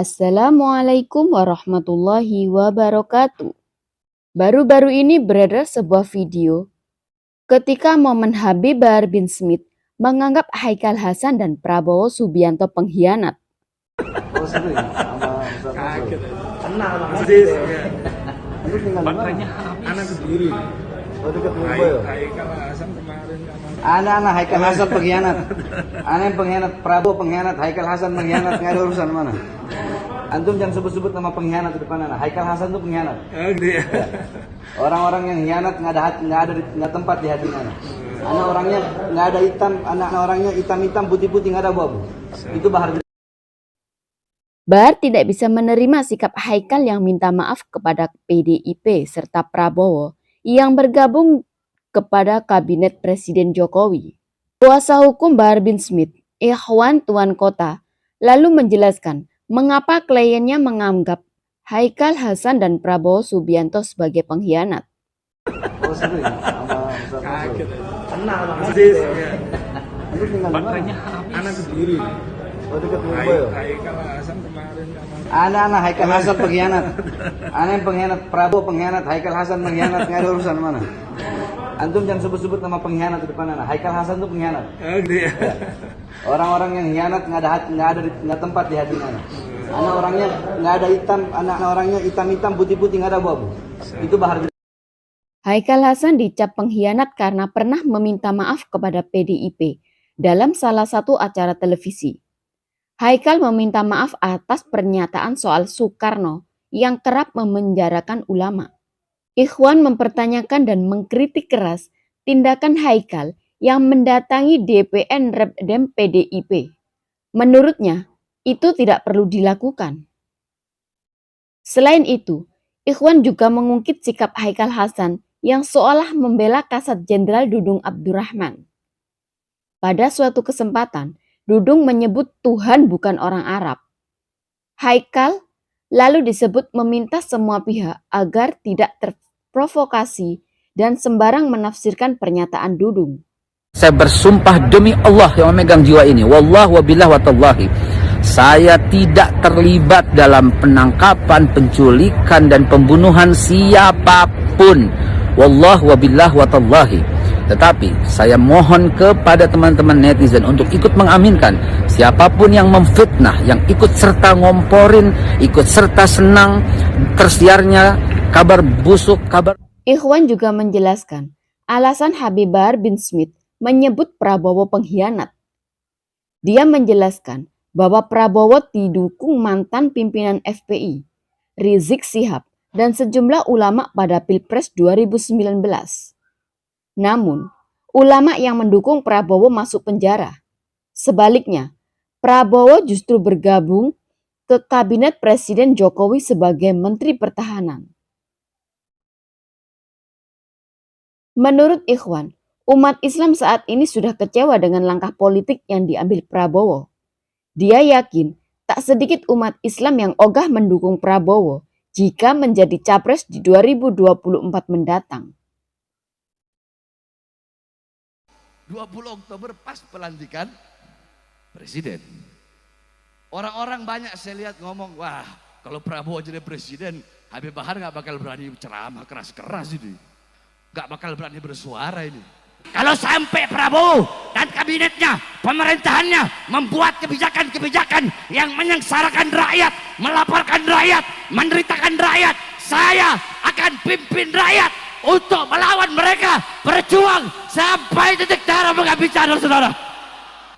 Assalamualaikum warahmatullahi wabarakatuh. Baru-baru ini beredar sebuah video ketika momen Habib Bahar bin Smith menganggap Haikal Hasan dan Prabowo Subianto pengkhianat. Oh sering sama Ustaz Kaget. Kenal sama Persis. Lu tinggal di mana? Baterainya habis. Anak sendiri. Oh dekat Mumbai ya? Haikal Hasan kemarin Anak Haikal Hasan pengkhianat. Aneh pengkhianat, Prabowo pengkhianat, Haikal Hasan pengkhianat, nggak ada urusan mana. Antum jangan sebut-sebut nama pengkhianat di depan anak. Haikal Hasan tuh pengkhianat. dia. Orang-orang yang hianat nggak tempat di hati anak. Anak orangnya nggak ada hitam, anak orangnya hitam-hitam, putih-putih, nggak ada abu-abu. Itu Bahar. Bahar tidak bisa menerima sikap Haikal yang minta maaf kepada PDIP serta Prabowo yang bergabung kepada kabinet Presiden Jokowi. Kuasa hukum Bahar bin Smith, Ikhwan Tuan Kota, lalu menjelaskan mengapa kliennya menganggap Haikal Hasan dan Prabowo Subianto sebagai pengkhianat. Oh sering sama Ustaz Kaget. Kenal sama Persis. Lu tinggal di mana? Baterainya habis. Anak sendiri. Oh dekat Mumbai ya? Haikal Hasan kemarin Anak Haikal Hasan pengkhianat. Aneh pengkhianat, Prabowo pengkhianat, Haikal Hasan pengkhianat, nggak ada urusan mana. Antum jangan sebut-sebut nama pengkhianat di depan anak. Haikal Hasan tuh pengkhianat. dia. Orang-orang yang hianat nggak tempat di hati anak. Anak orangnya nggak ada hitam, anak orangnya hitam-hitam, putih-putih, nggak ada abu-abu. Itu Bahar. Haikal Hasan dicap pengkhianat karena pernah meminta maaf kepada PDIP dalam salah satu acara televisi. Haikal meminta maaf atas pernyataan soal Soekarno yang kerap memenjarakan ulama. Ikhwan mempertanyakan dan mengkritik keras tindakan Haikal yang mendatangi DPN Repdem PDIP. Menurutnya, itu tidak perlu dilakukan. Selain itu, Ikhwan juga mengungkit sikap Haikal Hasan yang seolah membela Kasat Jenderal Dudung Abdurrahman. Pada suatu kesempatan, Dudung menyebut Tuhan bukan orang Arab. Haikal lalu disebut meminta semua pihak agar tidak terprovokasi dan sembarang menafsirkan pernyataan Dudung. Saya bersumpah demi Allah yang memegang jiwa ini, wallah wabillah watallahi, saya tidak terlibat dalam penangkapan, penculikan dan pembunuhan siapapun, wallah wabillah watallahi. Tetapi saya mohon kepada teman-teman netizen untuk ikut mengaminkan siapapun yang memfitnah, yang ikut serta ngomporin, ikut serta senang tersiarnya kabar busuk, kabar. Ikhwan juga menjelaskan alasan Habib Bahar bin Smith menyebut Prabowo pengkhianat. Dia menjelaskan bahwa Prabowo didukung mantan pimpinan FPI, Rizik Syihab, dan sejumlah ulama pada Pilpres 2019. Namun, ulama yang mendukung Prabowo masuk penjara. Sebaliknya, Prabowo justru bergabung ke kabinet Presiden Jokowi sebagai Menteri Pertahanan. Menurut Ikhwan, umat Islam saat ini sudah kecewa dengan langkah politik yang diambil Prabowo. Dia yakin tak sedikit umat Islam yang ogah mendukung Prabowo jika menjadi capres di 2024 mendatang. 20 Oktober pas pelantikan presiden. Orang-orang banyak saya lihat ngomong, wah kalau Prabowo jadi presiden, Habib Bahar nggak bakal berani ceramah keras-keras ini. Nggak bakal berani bersuara ini. Kalau sampai Prabowo dan kabinetnya, pemerintahannya membuat kebijakan-kebijakan yang menyengsarakan rakyat, melaporkan rakyat, menderitakan rakyat, saya akan pimpin rakyat untuk melawan mereka, berjuang sampai titik darah menghabiskan saudara.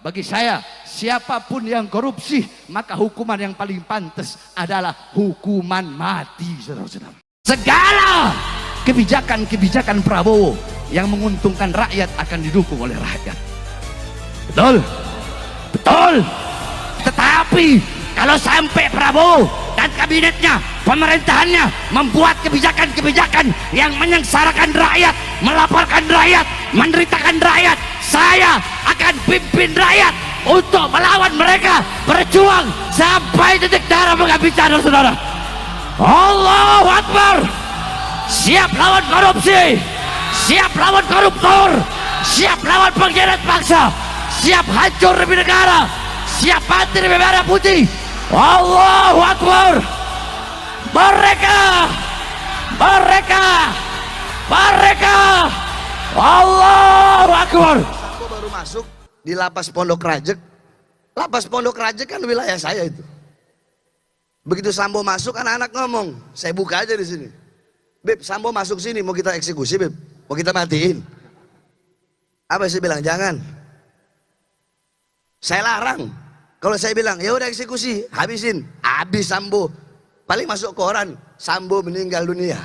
Bagi saya, siapapun yang korupsi, maka hukuman yang paling pantas adalah hukuman mati, saudara-saudara. Segala kebijakan-kebijakan Prabowo yang menguntungkan rakyat akan didukung oleh rakyat. Betul? Betul. Tetapi kalau sampai Prabowo dan kabinetnya, pemerintahannya membuat kebijakan-kebijakan yang menyengsarakan rakyat, melaporkan rakyat, menderitakan rakyat, saya akan pimpin rakyat untuk melawan mereka, berjuang sampai titik darah menghabiskan saudara. Allahu Akbar. Siap lawan korupsi, siap lawan koruptor, siap lawan pengkhianat bangsa, siap hancur demi negara, siap mati demi merah putih. Allahu Akbar. Mereka Allahu Akbar. Sambo baru masuk di lapas Pondok Rajek. Lapas Pondok Rajek kan wilayah saya itu. Begitu Sambo masuk, anak-anak ngomong, saya buka aja di sini. Beb, Sambo masuk sini, mau kita eksekusi, Beb, mau kita matiin. Apa saya bilang? Jangan. Saya larang. Kalau saya bilang, ya udah eksekusi, habisin. Habis Sambo. Paling masuk koran, Sambo meninggal dunia.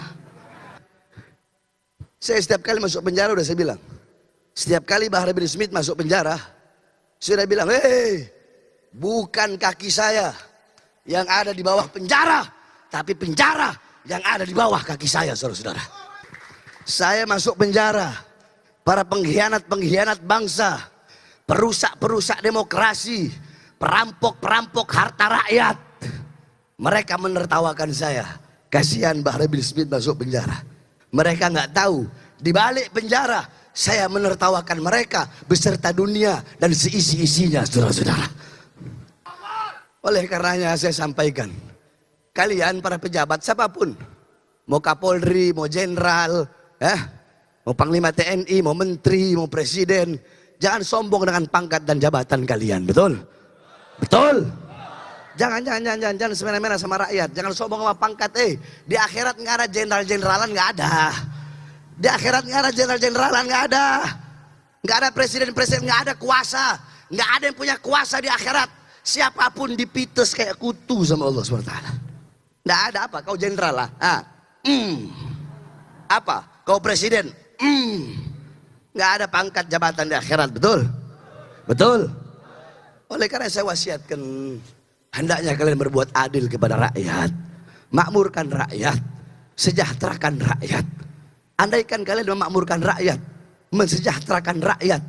Saya setiap kali masuk penjara udah saya bilang. Setiap kali Bahar bin Smith masuk penjara, saya udah bilang, hei, bukan kaki saya yang ada di bawah penjara, tapi penjara yang ada di bawah kaki saya, saudara-saudara. Saya masuk penjara, para pengkhianat-pengkhianat bangsa, perusak-perusak demokrasi, perampok-perampok harta rakyat. Mereka menertawakan saya. Kasihan Bahar bin Smith masuk penjara. Mereka nggak tahu, di balik penjara saya menertawakan mereka beserta dunia dan seisi-isinya, saudara-saudara. Oleh karenanya saya sampaikan, kalian para pejabat siapapun, mau Kapolri, mau Jenderal, mau Panglima TNI, mau Menteri, mau Presiden, jangan sombong dengan pangkat dan jabatan kalian, betul? Betul? Jangan semena-mena sama rakyat, jangan sombong sama pangkat. Di akhirat nggak ada jenderal-jeneralan, nggak ada. Di akhirat nggak ada jenderal-jeneralan, nggak ada presiden-presiden, nggak ada kuasa, nggak ada yang punya kuasa di akhirat. Siapapun dipites kayak kutu sama Allah SWT. Nggak ada apa, kau jenderal lah. Apa, kau presiden. Nggak ada pangkat jabatan di akhirat, betul? Betul? Oleh karena saya wasiatkan, hendaknya kalian berbuat adil kepada rakyat. Makmurkan rakyat, sejahterakan rakyat. Andaikan kalian memakmurkan rakyat, mensejahterakan rakyat,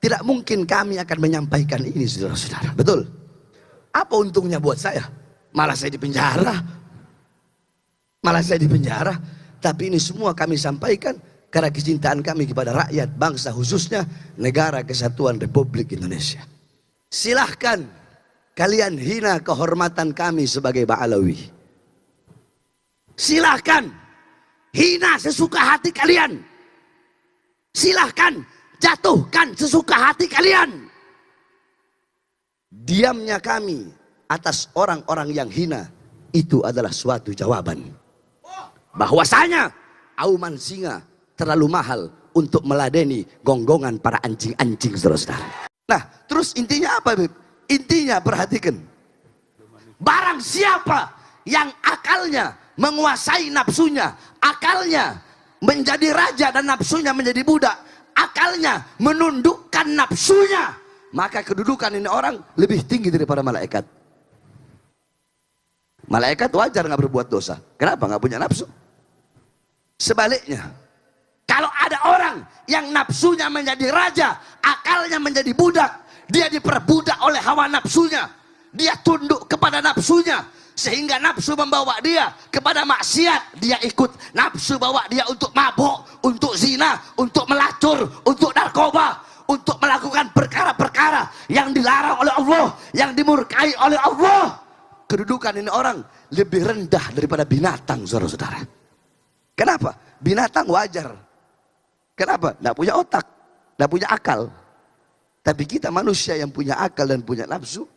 tidak mungkin kami akan menyampaikan ini, saudara-saudara. Betul? Apa untungnya buat saya? Malah saya di penjara. Tapi ini semua kami sampaikan karena kecintaan kami kepada rakyat, bangsa, khususnya negara kesatuan Republik Indonesia. Silahkan kalian hina kehormatan kami sebagai Ba'alawi. Silahkan hina sesuka hati kalian. Silahkan jatuhkan sesuka hati kalian. Diamnya kami atas orang-orang yang hina itu adalah suatu jawaban bahwasanya auman singa terlalu mahal untuk meladeni gonggongan para anjing-anjing, saudara-saudara. Nah, terus intinya apa, Beb? Intinya perhatikan, barang siapa yang akalnya menguasai nafsunya, akalnya menjadi raja dan nafsunya menjadi budak, akalnya menundukkan nafsunya, maka kedudukan ini orang lebih tinggi daripada malaikat. Malaikat wajar nggak berbuat dosa. Kenapa? Nggak punya nafsu. Sebaliknya, kalau ada orang yang nafsunya menjadi raja, akalnya menjadi budak, dia diperbudak oleh hawa nafsunya, dia tunduk kepada nafsunya, sehingga nafsu membawa dia kepada maksiat, dia ikut. Nafsu bawa dia untuk mabuk, untuk zina, untuk melacur, untuk narkoba, untuk melakukan perkara-perkara yang dilarang oleh Allah, yang dimurkai oleh Allah. Kedudukan ini orang lebih rendah daripada binatang, saudara-saudara. Kenapa? Binatang wajar. Kenapa? Tidak punya otak, tidak punya akal. Tapi kita manusia yang punya akal dan punya nafsu.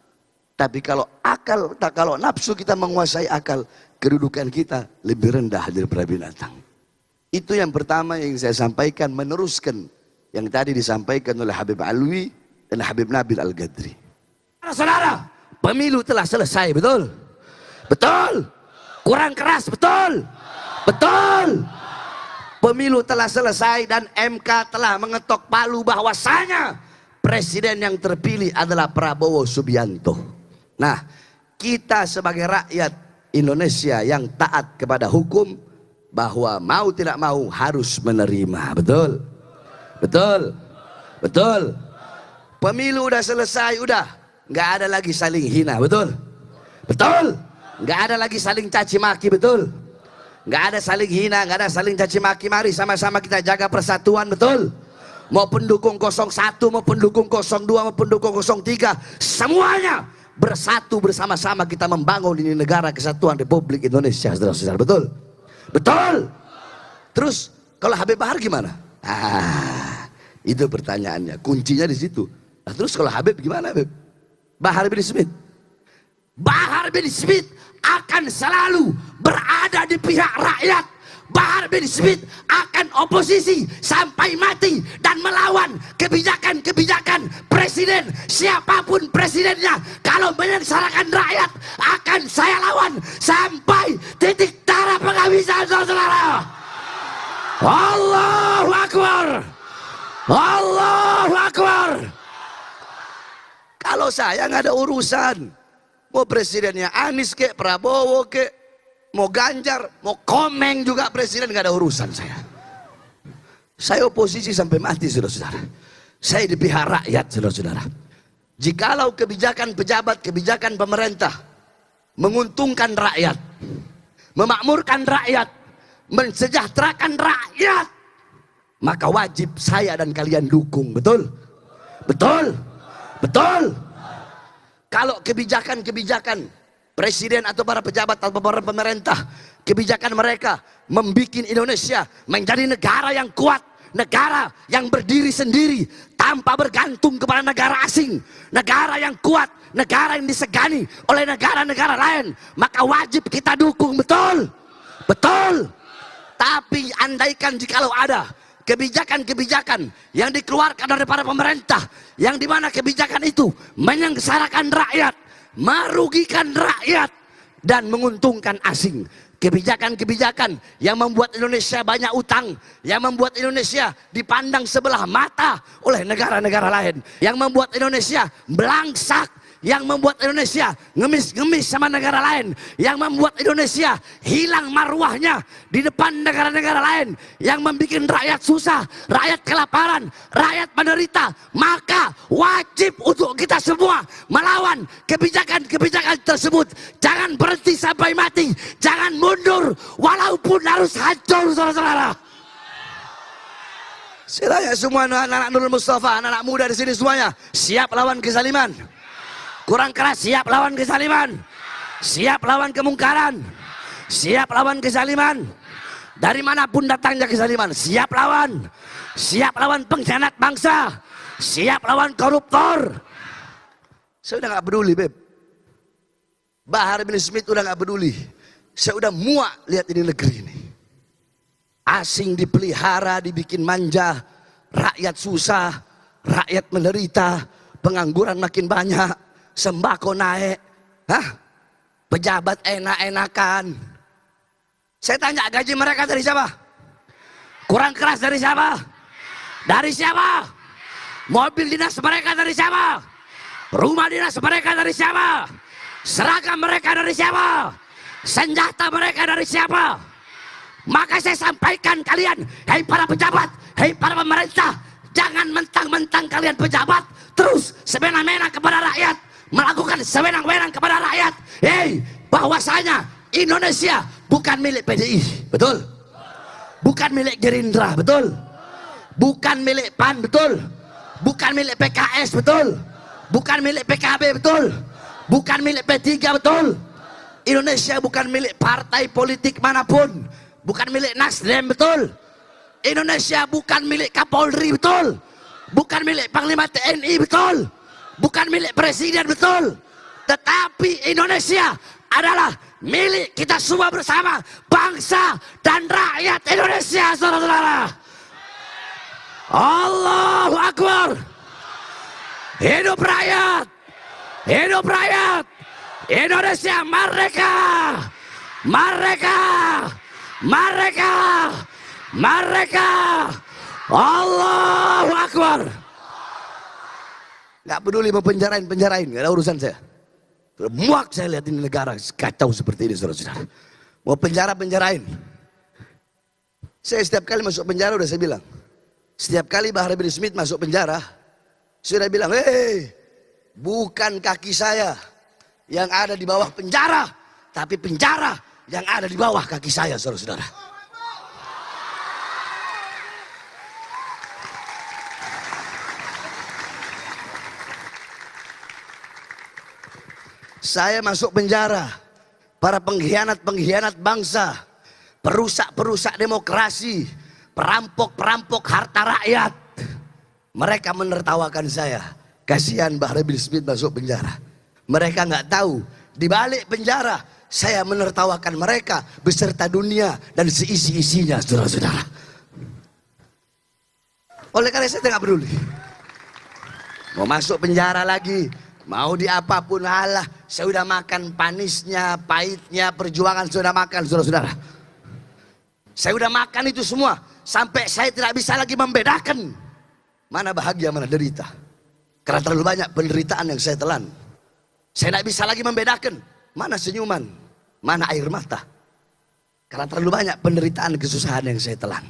Tapi kalau nafsu kita menguasai akal, kedudukan kita lebih rendah daripada binatang. Itu yang pertama yang saya sampaikan, meneruskan yang tadi disampaikan oleh Habib Alwi dan Habib Nabil Al-Gadri. Saudara, pemilu telah selesai, betul? Betul. Kurang keras, betul? Betul. Pemilu telah selesai dan MK telah mengetok palu bahwasanya presiden yang terpilih adalah Prabowo Subianto. Nah, kita sebagai rakyat Indonesia yang taat kepada hukum, bahwa mau tidak mau harus menerima, betul? Betul? Betul? Pemilu udah selesai, udah nggak ada lagi saling hina, betul? Betul? Nggak ada lagi saling caci maki, betul? Nggak ada saling hina, nggak ada saling caci maki. Mari sama-sama kita jaga persatuan, betul? Mau pendukung 01, mau pendukung 02, mau pendukung 03, semuanya bersatu bersama-sama kita membangun ini negara kesatuan Republik Indonesia, saudara-saudara. Betul? Betul? Terus kalau Habib Bahar gimana? Itu pertanyaannya, kuncinya di situ. Nah, terus kalau Habib gimana, Habib? Bahar bin Smith. Bahar bin Smith akan selalu berada di pihak rakyat. Bahar bin Smith akan oposisi sampai mati dan melawan kebijakan-kebijakan presiden, siapapun presidennya. Kalau menyengsarakan rakyat akan saya lawan sampai titik darah penghabisan, saudara. Allahu Akbar. Allahu Akbar. Kalau saya nggak ada urusan, mau presidennya Anies kek, Prabowo kek, mau Ganjar, mau Komeng juga presiden, nggak ada urusan saya. Saya oposisi sampai mati, saudara-saudara. Saya di pihak rakyat, saudara-saudara. Jikalau kebijakan pejabat, kebijakan pemerintah menguntungkan rakyat, memakmurkan rakyat, mensejahterakan rakyat, maka wajib saya dan kalian dukung. Betul? Betul? Betul? Kalau kebijakan-kebijakan presiden atau para pejabat atau para pemerintah, kebijakan mereka membuat Indonesia menjadi negara yang kuat, negara yang berdiri sendiri tanpa bergantung kepada negara asing, negara yang kuat, negara yang disegani oleh negara-negara lain, maka wajib kita dukung. Betul? Betul? Tapi andaikan jikalau ada kebijakan-kebijakan yang dikeluarkan oleh para pemerintah, yang dimana kebijakan itu menyengsarakan rakyat, merugikan rakyat, dan menguntungkan asing. Kebijakan-kebijakan yang membuat Indonesia banyak utang, yang membuat Indonesia dipandang sebelah mata oleh negara-negara lain, yang membuat Indonesia belangsak, yang membuat Indonesia ngemis-ngemis sama negara lain, yang membuat Indonesia hilang marwahnya di depan negara-negara lain, yang membuat rakyat susah, rakyat kelaparan, rakyat menderita, maka wajib untuk kita semua melawan kebijakan-kebijakan tersebut. Jangan berhenti sampai mati, jangan mundur walaupun harus hancur, saudara-saudara. Saya tanya semua anak-anak Nurul Mustafa, anak-anak muda di sini semuanya, siap lawan kezaliman? Kurang keras, siap lawan kezaliman, siap lawan kemungkaran, siap lawan kezaliman. Dari manapun datangnya kezaliman, siap lawan pengkhianat bangsa, siap lawan koruptor. Saya udah gak peduli, Beb. Bahar bin Smith udah gak peduli. Saya udah muak lihat ini negeri ini. Asing dipelihara, dibikin manja, rakyat susah, rakyat menderita, pengangguran makin banyak, sembako naik, pejabat enak-enakan. Saya tanya, gaji mereka dari siapa? Kurang keras dari siapa? Dari siapa? Mobil dinas mereka dari siapa? Rumah dinas mereka dari siapa? Seragam mereka dari siapa? Senjata mereka dari siapa? Maka saya sampaikan kalian, hei para pejabat, hei para pemerintah, jangan mentang-mentang kalian pejabat terus semena-mena kepada rakyat, melakukan sewenang-wenang kepada rakyat. Hei, bahwasanya Indonesia bukan milik PDI, betul? Bukan milik Gerindra, betul? Bukan milik PAN, betul? Bukan milik PKS, betul? Bukan milik PKB, betul? Bukan milik P3, betul? Indonesia bukan milik partai politik manapun, bukan milik Nasdem, betul? Indonesia bukan milik Kapolri, betul? Bukan milik Panglima TNI, betul? Bukan milik presiden, betul? Tetapi Indonesia adalah milik kita semua bersama, bangsa dan rakyat Indonesia, saudara-saudara. Allahu Akbar. Hidup rakyat, hidup rakyat. Indonesia merdeka, merdeka, merdeka, merdeka. Allahu Akbar. Gak peduli mau penjarain, gak ada urusan saya. Muak saya lihat ini negara kacau seperti ini, saudara-saudara. Mau penjarain. Saya setiap kali masuk penjara udah saya bilang, setiap kali Bahar bin Smith masuk penjara, saya udah bilang, hei, bukan kaki saya yang ada di bawah penjara, tapi penjara yang ada di bawah kaki saya, saudara-saudara. saya masuk penjara. Para pengkhianat-pengkhianat bangsa, perusak-perusak demokrasi, perampok-perampok harta rakyat. Mereka menertawakan saya. Kasihan Bahar bin Smith masuk penjara. Mereka nggak tahu, di balik penjara saya menertawakan mereka beserta dunia dan seisi-isinya, saudara-saudara. Oleh karena saya tidak peduli. Mau masuk penjara lagi, mau di apapun, halah, saya udah makan panisnya, pahitnya, perjuangan sudah makan, saudara-saudara. Saya udah makan itu semua, sampai saya tidak bisa lagi membedakan mana bahagia, mana derita. Karena terlalu banyak penderitaan yang saya telan. Saya tidak bisa lagi membedakan mana senyuman, mana air mata. Karena terlalu banyak penderitaan, kesusahan yang saya telan.